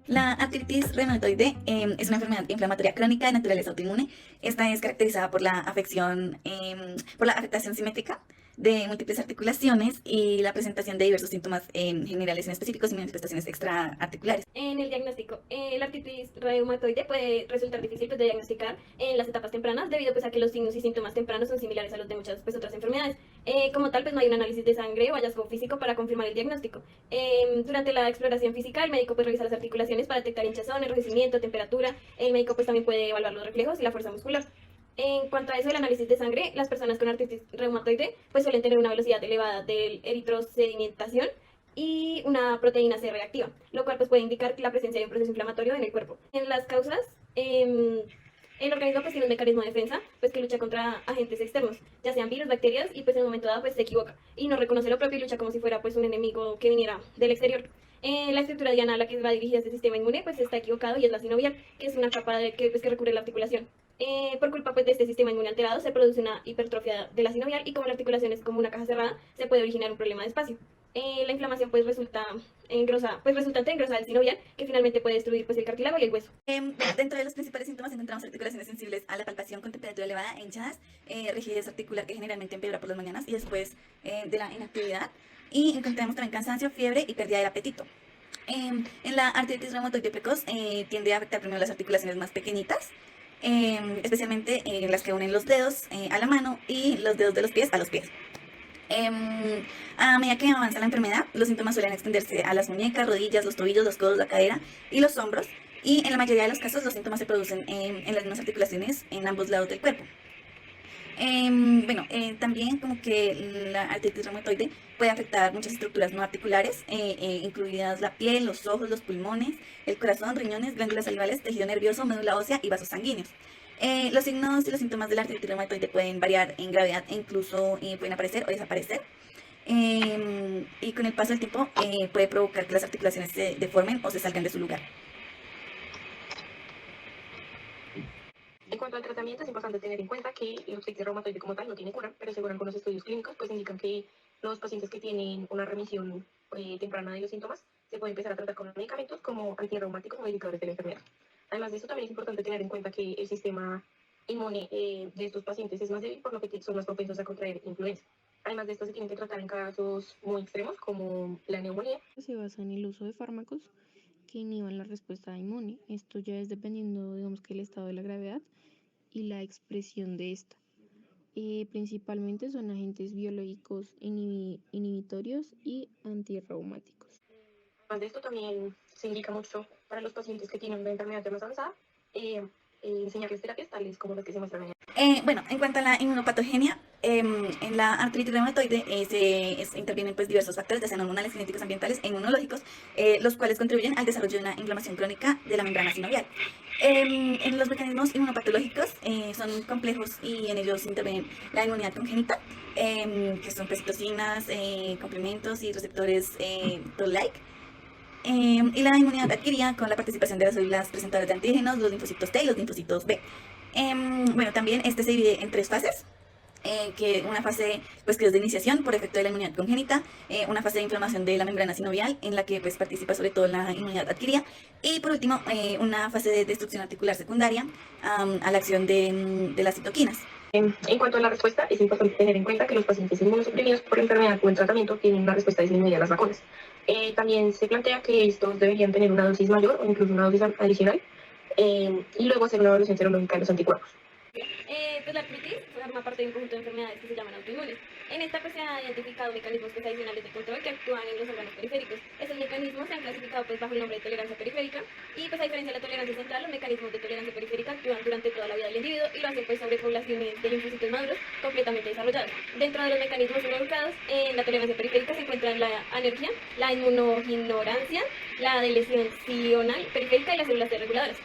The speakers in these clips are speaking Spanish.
La artritis reumatoide es una enfermedad inflamatoria crónica de naturaleza autoinmune. Esta es caracterizada por la afección, por la afectación simétrica de múltiples articulaciones y la presentación de diversos síntomas generales en específicos y manifestaciones extraarticulares. En el diagnóstico, la artritis reumatoide puede resultar difícil pues, de diagnosticar en las etapas tempranas debido pues, a que los signos y síntomas tempranos son similares a los de muchas pues, otras enfermedades. Como tal, pues no hay un análisis de sangre o hallazgo físico para confirmar el diagnóstico. Durante la exploración física, el médico puede revisar las articulaciones para detectar hinchazón, enrojecimiento, temperatura. El médico pues, también puede evaluar los reflejos y la fuerza muscular. En cuanto a eso, el análisis de sangre, las personas con artritis reumatoide pues, suelen tener una velocidad elevada de eritrosedimentación y una proteína C reactiva, lo cual pues, puede indicar la presencia de un proceso inflamatorio en el cuerpo. En las causas, el organismo pues, tiene un mecanismo de defensa pues, que lucha contra agentes externos, ya sean virus, bacterias, y pues en un momento dado pues, se equivoca y no reconoce lo propio y lucha como si fuera pues, un enemigo que viniera del exterior. La estructura diana a la que va dirigida este sistema inmune pues está equivocado y es la sinovial, que es una capa que recubre la articulación. Por culpa pues, de este sistema inmune alterado se produce una hipertrofia de la sinovial y como la articulación es como una caja cerrada, se puede originar un problema de espacio. La inflamación pues resultante engrosa del sinovial, que finalmente puede destruir pues el cartílago y el hueso. Dentro de los principales síntomas encontramos articulaciones sensibles a la palpación con temperatura elevada, hinchadas, rigidez articular que generalmente empeora por las mañanas y después de la inactividad. Y encontramos también cansancio, fiebre y pérdida del apetito. En la artritis reumatoide precoz tiende a afectar primero las articulaciones más pequeñitas, especialmente las que unen los dedos a la mano y los dedos de los pies a los pies. A medida que avanza la enfermedad, los síntomas suelen extenderse a las muñecas, rodillas, los tobillos, los codos, la cadera y los hombros. Y en la mayoría de los casos los síntomas se producen en las mismas articulaciones en ambos lados del cuerpo. También como que la artritis reumatoide puede afectar muchas estructuras no articulares, incluidas la piel, los ojos, los pulmones, el corazón, riñones, glándulas salivales, tejido nervioso, médula ósea y vasos sanguíneos. Los signos y los síntomas de la artritis reumatoide pueden variar en gravedad e incluso pueden aparecer o desaparecer. Y con el paso del tiempo puede provocar que las articulaciones se deformen o se salgan de su lugar. En cuanto al tratamiento, es importante tener en cuenta que la artritis reumatoide como tal no tiene cura, pero según algunos estudios clínicos, pues indican que los pacientes que tienen una remisión temprana de los síntomas se puede empezar a tratar con medicamentos como antirreumáticos modificadores de la enfermedad. Además de eso, también es importante tener en cuenta que el sistema inmune de estos pacientes es más débil, por lo que son más propensos a contraer influenza. Además de esto, se tienen que tratar en casos muy extremos como la neumonía. Se basa en el uso de fármacos que inhiban la respuesta inmune. Esto ya es dependiendo, digamos, que el estado de la gravedad y la expresión de esta. Principalmente son agentes biológicos inhibitorios y antirreumáticos. Además de esto, también se indica mucho para los pacientes que tienen una enfermedad ya más avanzada, enseñarles terapias tales como las que se muestran en En cuanto a la inmunopatogenia, en la artritis reumatoide intervienen pues, diversos factores, ya sean hormonales, genéticos, ambientales e inmunológicos, los cuales contribuyen al desarrollo de una inflamación crónica de la membrana sinovial. En los mecanismos inmunopatológicos son complejos y en ellos intervienen la inmunidad congénita, que son pues, citocinas, complementos y receptores toll-like. Y la inmunidad adquirida con la participación de las células presentadoras de antígenos, los linfocitos T y los linfocitos B. También este se divide en tres fases. Que una fase pues, que es de iniciación por efecto de la inmunidad congénita, una fase de inflamación de la membrana sinovial en la que pues, participa sobre todo la inmunidad adquirida y por último una fase de destrucción articular secundaria a la acción de las citoquinas. En cuanto a la respuesta, es importante tener en cuenta que los pacientes inmunosuprimidos por enfermedad o en tratamiento tienen una respuesta disminuida a las vacunas. También se plantea que estos deberían tener una dosis mayor o incluso una dosis adicional y luego hacer una evaluación serológica de los anticuerpos. Pues la artritis forma parte de un conjunto de enfermedades que se llaman autoinmunes. En esta pues, se han identificado mecanismos pues, adicionales de control que actúan en los órganos periféricos. Estos mecanismos se han clasificado pues, bajo el nombre de tolerancia periférica y pues, a diferencia de la tolerancia central, los mecanismos de tolerancia periférica actúan durante toda la vida del individuo y lo hacen pues, sobre poblaciones de linfocitos maduros completamente desarrolladas. Dentro de los mecanismos involucrados en la tolerancia periférica se encuentran la anergia, la inmunoginorancia, la delecional periférica y las células T reguladoras.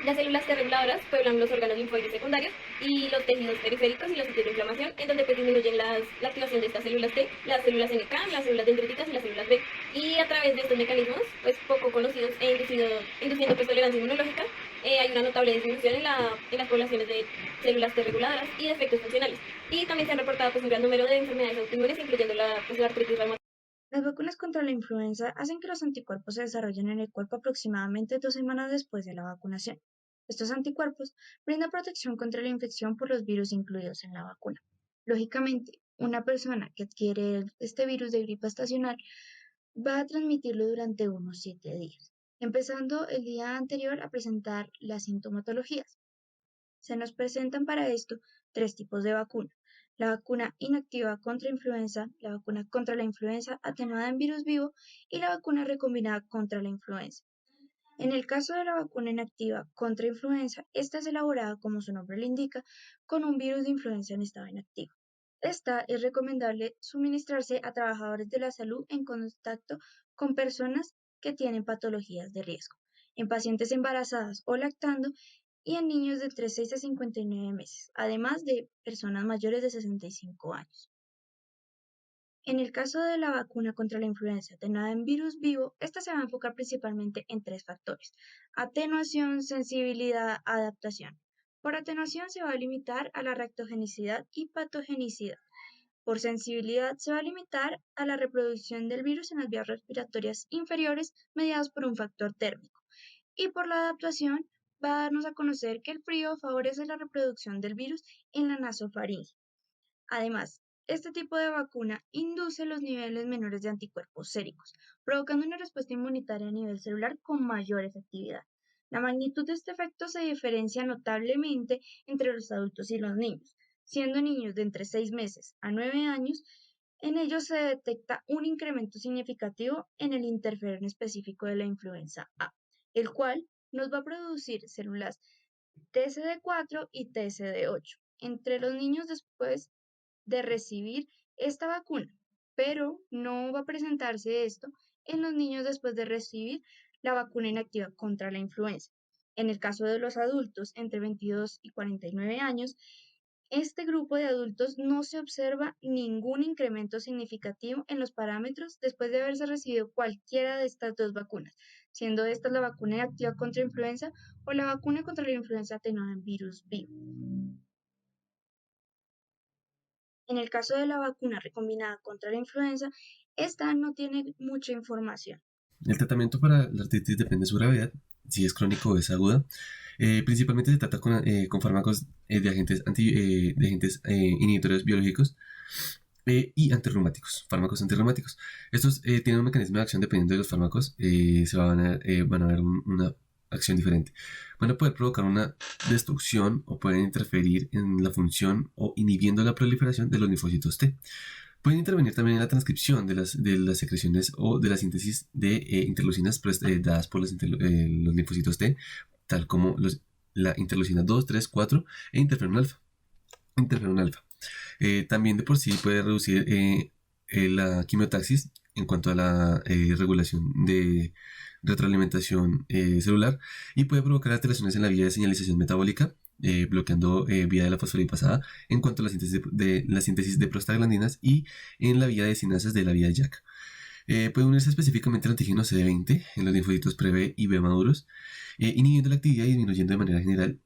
Las células T reguladoras pueblan los órganos linfoides secundarios y los tejidos periféricos y los sitios de inflamación, en donde pues, disminuyen la activación de estas células T, las células NK, las células dendríticas y las células B. Y a través de estos mecanismos, pues poco conocidos e induciendo pues, tolerancia inmunológica, hay una notable disminución en las poblaciones de células T reguladoras y de efectos funcionales. Y también se han reportado pues, un gran número de enfermedades autoinmunes, incluyendo la artritis reumatoide. Las vacunas contra la influenza hacen que los anticuerpos se desarrollen en el cuerpo aproximadamente 2 semanas después de la vacunación. Estos anticuerpos brindan protección contra la infección por los virus incluidos en la vacuna. Lógicamente, una persona que adquiere este virus de gripe estacional va a transmitirlo durante unos 7 días, empezando el día anterior a presentar las sintomatologías. Se nos presentan para esto 3 tipos de vacuna: la vacuna inactiva contra influenza, la vacuna contra la influenza atenuada en virus vivo y la vacuna recombinada contra la influenza. En el caso de la vacuna inactiva contra influenza, esta es elaborada, como su nombre le indica, con un virus de influenza en estado inactivo. Esta es recomendable suministrarse a trabajadores de la salud en contacto con personas que tienen patologías de riesgo, en pacientes embarazadas o lactando y en niños de entre 6 a 59 meses, además de personas mayores de 65 años. En el caso de la vacuna contra la influenza atenuada en virus vivo, esta se va a enfocar principalmente en 3 factores: atenuación, sensibilidad, adaptación. Por atenuación se va a limitar a la reactogenicidad y patogenicidad. Por sensibilidad se va a limitar a la reproducción del virus en las vías respiratorias inferiores mediadas por un factor térmico. Y por la adaptación va a darnos a conocer que el frío favorece la reproducción del virus en la nasofaringe. Además, este tipo de vacuna induce los niveles menores de anticuerpos séricos, provocando una respuesta inmunitaria a nivel celular con mayor efectividad. La magnitud de este efecto se diferencia notablemente entre los adultos y los niños, siendo niños de entre 6 meses a 9 años, en ellos se detecta un incremento significativo en el interferón específico de la influenza A, el cual nos va a producir células TCD4 y TCD8 entre los niños después de recibir esta vacuna, pero no va a presentarse esto en los niños después de recibir la vacuna inactiva contra la influenza. En el caso de los adultos entre 22 y 49 años, este grupo de adultos no se observa ningún incremento significativo en los parámetros después de haberse recibido cualquiera de estas 2 vacunas, siendo esta la vacuna inactiva contra influenza o la vacuna contra la influenza atenuada en virus vivo. En el caso de la vacuna recombinada contra la influenza, esta no tiene mucha información. El tratamiento para la artritis depende de su gravedad, si es crónico o es aguda. Principalmente se trata con fármacos de agentes inhibidores biológicos y antirreumáticos, fármacos antirreumáticos. Estos tienen un mecanismo de acción dependiendo de los fármacos, van a ver una acción diferente. Van a poder provocar una destrucción o pueden interferir en la función o inhibiendo la proliferación de los linfocitos T. Pueden intervenir también en la transcripción de las secreciones o de la síntesis de interleucinas dadas por los linfocitos T, tal como la interleucina 2, 3, 4 e interferón alfa. También de por sí puede reducir la quimiotaxis en cuanto a la regulación de retroalimentación celular y puede provocar alteraciones en la vía de señalización metabólica, bloqueando vía de la fosfolipasada en cuanto a la síntesis de prostaglandinas y en la vía de sinasas de la vía de JAK. Puede unirse específicamente al antígeno CD20 en los linfocitos pre-B y B maduros, inhibiendo la actividad y disminuyendo de manera general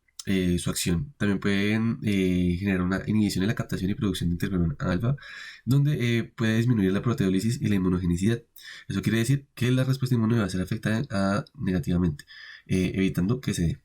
su acción. También pueden generar una inhibición en la captación y producción de interferón alfa, donde puede disminuir la proteólisis y la inmunogenicidad. Eso quiere decir que la respuesta inmune va a ser afectada negativamente, evitando que se dé.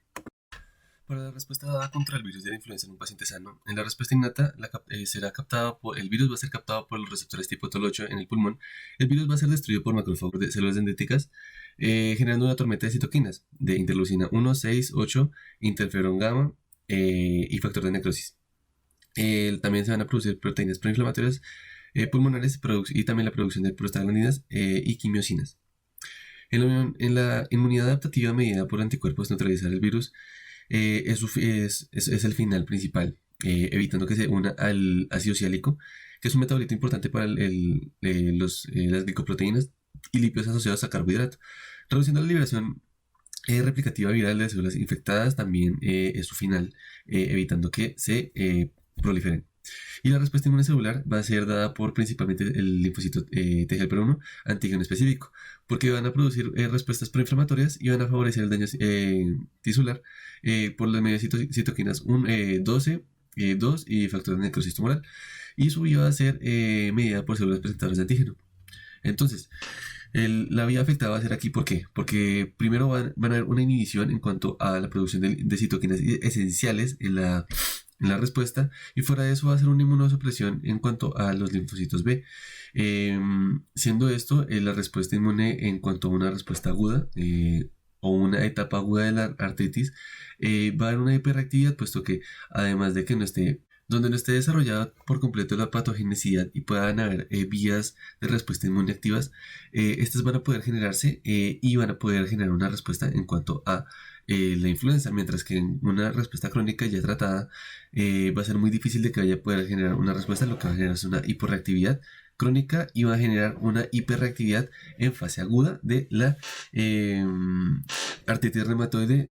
Para la respuesta dada contra el virus de la influenza en un paciente sano, en la respuesta innata el virus va a ser captado por los receptores tipo TOL8 en el pulmón. El virus va a ser destruido por macrófagos de células dendríticas, generando una tormenta de citoquinas de interleucina 1, 6, 8, interferón gamma y factor de necrosis. También se van a producir proteínas proinflamatorias pulmonares y también la producción de prostaglandinas y quimiosinas. En la inmunidad adaptativa medida por anticuerpos neutralizar el virus es el final principal, evitando que se una al ácido ciálico, que es un metabolito importante para las glicoproteínas y lípidos asociados a carbohidrato, reduciendo la liberación replicativa viral de células infectadas. También es su final, evitando que se proliferen. Y la respuesta inmunecelular va a ser dada por principalmente el linfocito TGLP1 antígeno específico, porque van a producir respuestas proinflamatorias y van a favorecer el daño tisular por las medias citoquinas 12, 2 y factor de necrosis tumoral. Y su vía va a ser medida por células presentadoras de antígeno. Entonces, la vía afectada va a ser aquí, ¿por qué? Porque primero van a haber una inhibición en cuanto a la producción de citoquinas esenciales en la respuesta, y fuera de eso va a ser una inmunosupresión en cuanto a los linfocitos B. Siendo esto la respuesta inmune en cuanto a una respuesta aguda o una etapa aguda de la artritis, va a haber una hiperactividad, puesto que además de que donde no esté desarrollada por completo la patogenicidad y puedan haber vías de respuesta inmune activas, estas van a poder generarse y van a poder generar una respuesta en cuanto a la influenza, mientras que en una respuesta crónica ya tratada va a ser muy difícil de que vaya a poder generar una respuesta. Lo que va a generar es una hiporreactividad crónica y va a generar una hiperreactividad en fase aguda de la artritis reumatoide